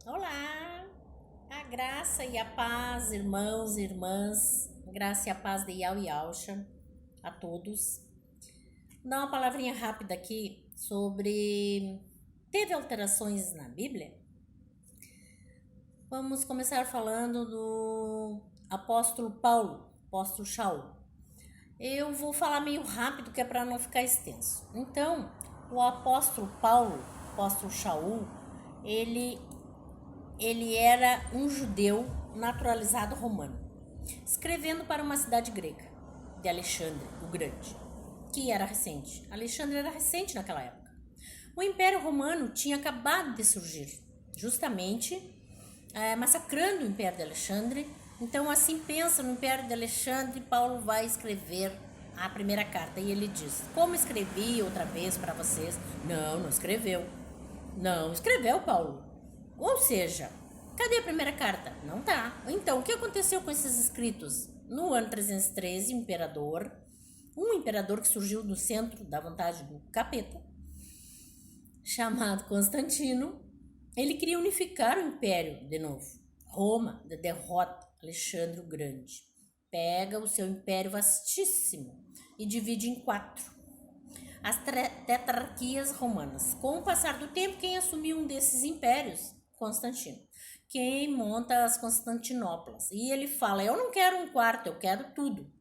Olá! A graça e a paz, irmãos e irmãs, a graça e a paz de Yau e Ausha a todos. Vou dar uma palavrinha rápida aqui sobre. Teve alterações na Bíblia? Vamos começar falando do apóstolo Paulo, apóstolo Shaul. Eu vou falar meio rápido que é para não ficar extenso. Então, o apóstolo Paulo, apóstolo Shaul, ele ele era um judeu naturalizado romano, escrevendo para uma cidade grega, de Alexandre o Grande, que era recente. Alexandre era recente naquela época. O Império Romano tinha acabado de surgir, justamente massacrando o Império de Alexandre. Então, assim pensa no Império de Alexandre, Paulo vai escrever a primeira carta e ele diz: como escrevi outra vez para vocês? Não escreveu. Não escreveu, Paulo. Ou seja, cadê a primeira carta? Não tá. Então, o que aconteceu com esses escritos? No ano 313, um imperador que surgiu no centro da vontade do capeta, chamado Constantino, ele queria unificar o império de novo. Roma derrota Alexandre o Grande. Pega o seu império vastíssimo e divide em quatro. As tetrarquias romanas. Com o passar do tempo, quem assumiu um desses impérios? Constantino. Quem monta as Constantinópolis. E ele fala: eu não quero um quarto, eu quero tudo.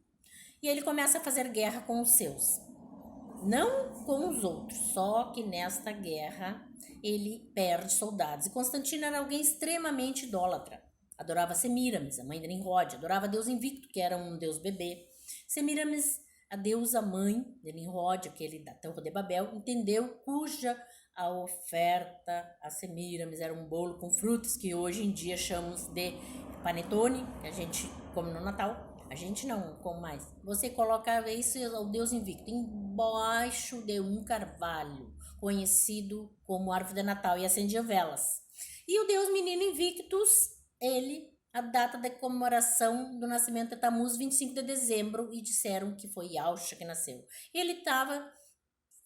E ele começa a fazer guerra com os seus. Não com os outros, só que nesta guerra ele perde soldados. E Constantino era alguém extremamente idólatra. Adorava Semíramis, a mãe de Nimrod, adorava Deus Invicto, que era um deus bebê. Semíramis, a deusa mãe de Nimrod, aquele da Torre de Babel, entendeu cuja a oferta a Semíramis era um bolo com frutas que hoje em dia chamamos de panetone, que a gente come no Natal. A gente não come mais. Você colocava isso ao Deus Invicto embaixo de um carvalho, conhecido como árvore de Natal, e acendia velas. E o Deus Menino Invictus, ele, a data da comemoração do nascimento de Tammuz, 25 de dezembro, e disseram que foi Yausha que nasceu. Ele estava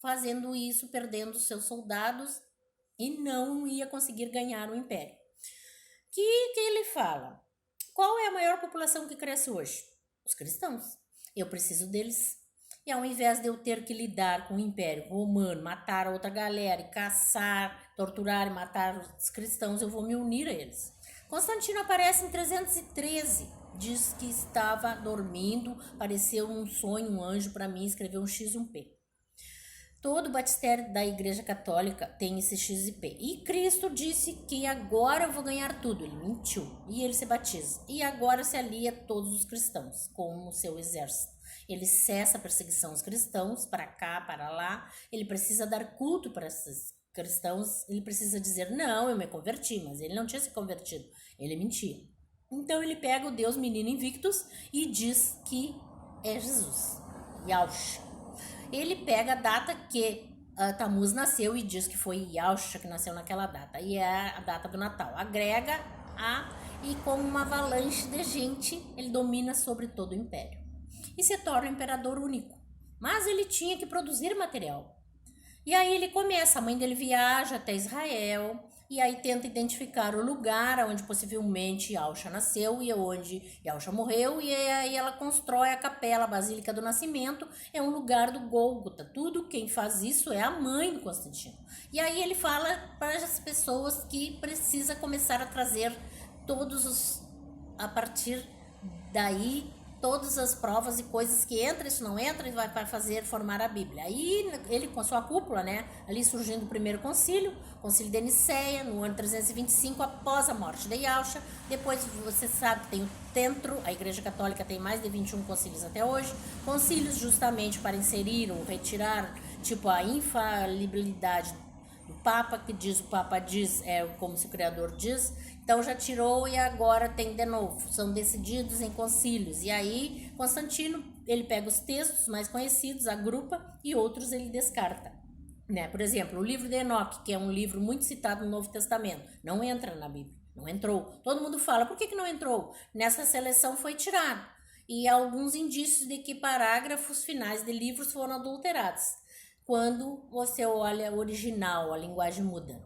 fazendo isso, perdendo seus soldados, e não ia conseguir ganhar o império. Que ele fala? Qual é a maior população que cresce hoje? Os cristãos. Eu preciso deles. E ao invés de eu ter que lidar com o Império Romano, matar a outra galera e caçar, torturar e matar os cristãos, eu vou me unir a eles. Constantino aparece em 313. Diz que estava dormindo, pareceu um sonho, um anjo para mim, escreveu um X e um P. Todo batistério da Igreja Católica tem esse X e P. E Cristo disse que agora eu vou ganhar tudo. Ele mentiu. E ele se batiza. E agora se alia a todos os cristãos, como seu exército. Ele cessa a perseguição aos cristãos, para cá, para lá. Ele precisa dar culto para esses cristãos. Ele precisa dizer: não, eu me converti. Mas ele não tinha se convertido. Ele mentia. Então ele pega o Deus Menino Invictus e diz que é Jesus. Yaush. Ele pega a data que Tammuz nasceu e diz que foi Yausha que nasceu naquela data. E é a data do Natal. Agrega e como uma avalanche de gente, ele domina sobre todo o império. E se torna um imperador único. Mas ele tinha que produzir material. E aí ele começa, a mãe dele viaja até Israel, e aí tenta identificar o lugar onde possivelmente Yausha nasceu e onde Yausha morreu, e aí ela constrói a capela, a Basílica do Nascimento, é um lugar do Gólgota. Tudo quem faz isso é a mãe do Constantino. E aí ele fala para as pessoas que precisa começar a trazer a partir daí, todas as provas e coisas que entra, isso não entra, e vai fazer formar a Bíblia. Aí ele com a sua cúpula, né, ali surgindo o primeiro concílio, concílio de Nicéia, no ano 325, após a morte de Yausha. Depois você sabe que tem o Tentro, a Igreja Católica tem mais de 21 concílios até hoje, concílios justamente para inserir ou retirar, tipo, a infalibilidade do Papa, que diz, o Papa diz, é como se o Criador diz. Então já tirou e agora tem de novo. São decididos em concílios. E aí Constantino, ele pega os textos mais conhecidos, agrupa, e outros ele descarta. Né? Por exemplo, o livro de Enoque, que é um livro muito citado no Novo Testamento, não entra na Bíblia, não entrou. Todo mundo fala, por que não entrou? Nessa seleção foi tirado. E há alguns indícios de que parágrafos finais de livros foram adulterados. Quando você olha o original, a linguagem muda.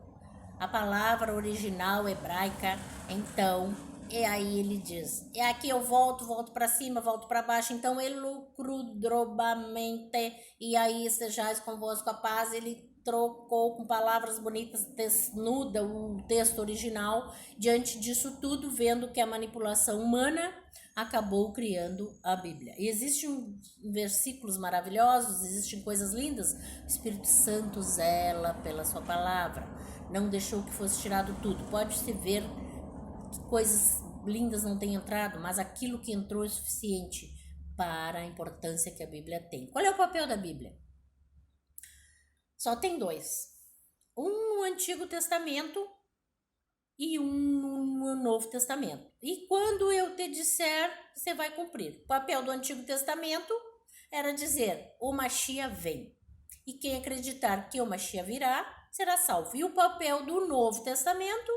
a palavra original hebraica. Então, e aí ele diz, e aqui eu volto para cima, volto para baixo. Então, elucrudrobamente, e aí sejais convosco a paz. Ele trocou com palavras bonitas, desnuda o texto original. Diante disso tudo, vendo que a manipulação humana acabou criando a Bíblia. E existem versículos maravilhosos, existem coisas lindas. O Espírito Santo zela pela sua palavra, não deixou que fosse tirado tudo. Pode-se ver que coisas lindas não têm entrado, mas aquilo que entrou é suficiente para a importância que a Bíblia tem. Qual é o papel da Bíblia? Só tem dois. Um no Antigo Testamento e um no Novo Testamento. E quando eu te disser, você vai cumprir. O papel do Antigo Testamento era dizer, o Mashiach vem. E quem acreditar que o Mashiach virá, será salvo. E o papel do Novo Testamento,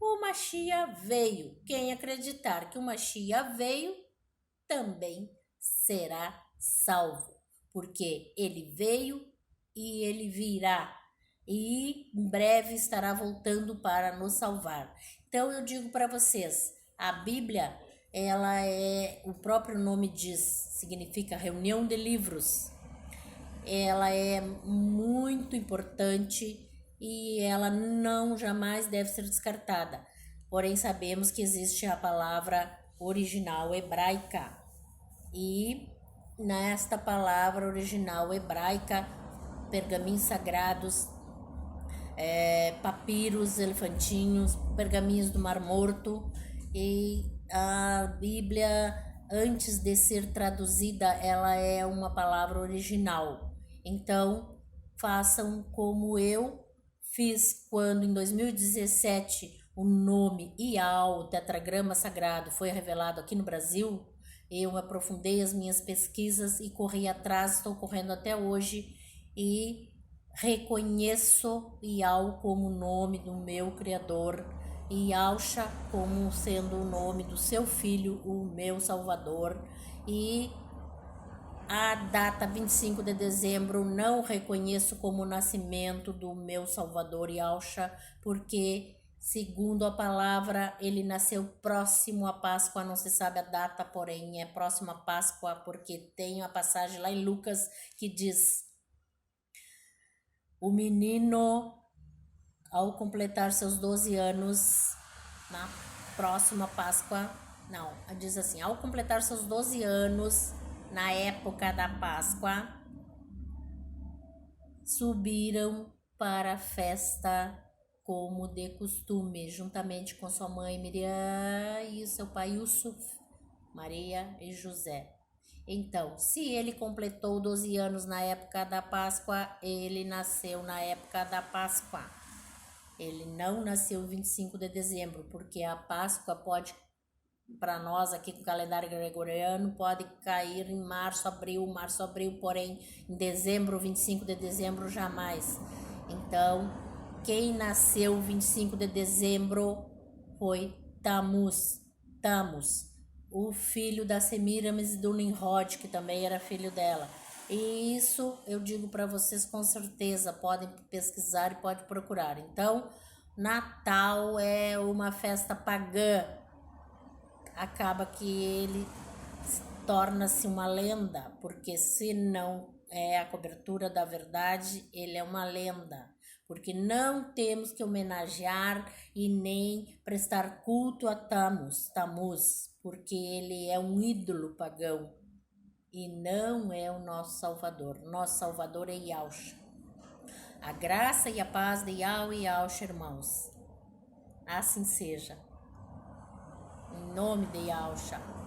o Mashiach veio. Quem acreditar que o Mashiach veio, também será salvo. Porque ele veio e ele virá. E em breve estará voltando para nos salvar. Então eu digo para vocês, a Bíblia, ela é, o próprio nome diz, significa reunião de livros. Ela é muito importante e ela não jamais deve ser descartada. Porém sabemos que existe a palavra original hebraica. E nesta palavra original hebraica, pergaminhos sagrados, papiros, elefantinhos, pergaminhos do Mar Morto. E a Bíblia, antes de ser traduzida, ela é uma palavra original. Então, façam como eu fiz quando em 2017 o nome Ial, o tetragrama sagrado, foi revelado aqui no Brasil. Eu aprofundei as minhas pesquisas e corri atrás, estou correndo até hoje e reconheço Ial como o nome do meu Criador e Yahshua como sendo o nome do seu Filho, o meu Salvador. E a data 25 de dezembro não reconheço como o nascimento do meu Salvador Yahshua, porque segundo a palavra, ele nasceu próximo à Páscoa, não se sabe a data, porém é próximo à Páscoa, porque tem a passagem lá em Lucas que diz: o menino, ao completar seus 12 anos, na próxima Páscoa, não, diz assim, ao completar seus 12 anos, na época da Páscoa, subiram para a festa como de costume, juntamente com sua mãe Miriam e seu pai Yusuf, Maria e José. Então, se ele completou 12 anos na época da Páscoa, ele nasceu na época da Páscoa. Ele não nasceu 25 de dezembro, porque a Páscoa pode, para nós aqui com o calendário gregoriano, pode cair em março, abril, porém em dezembro, 25 de dezembro, jamais. Então, quem nasceu 25 de dezembro foi Tammuz, o filho da Semiramis e do Nimrod, que também era filho dela. E isso eu digo para vocês com certeza, podem pesquisar e podem procurar. Então, Natal é uma festa pagã. Acaba que ele torna-se uma lenda, porque se não é a cobertura da verdade, ele é uma lenda. Porque não temos que homenagear e nem prestar culto a Tammuz, porque ele é um ídolo pagão e não é o nosso Salvador. Nosso Salvador é Yahshua. A graça e a paz de Yahweh e Yahshua, irmãos. Assim seja. Em nome de Yahshua.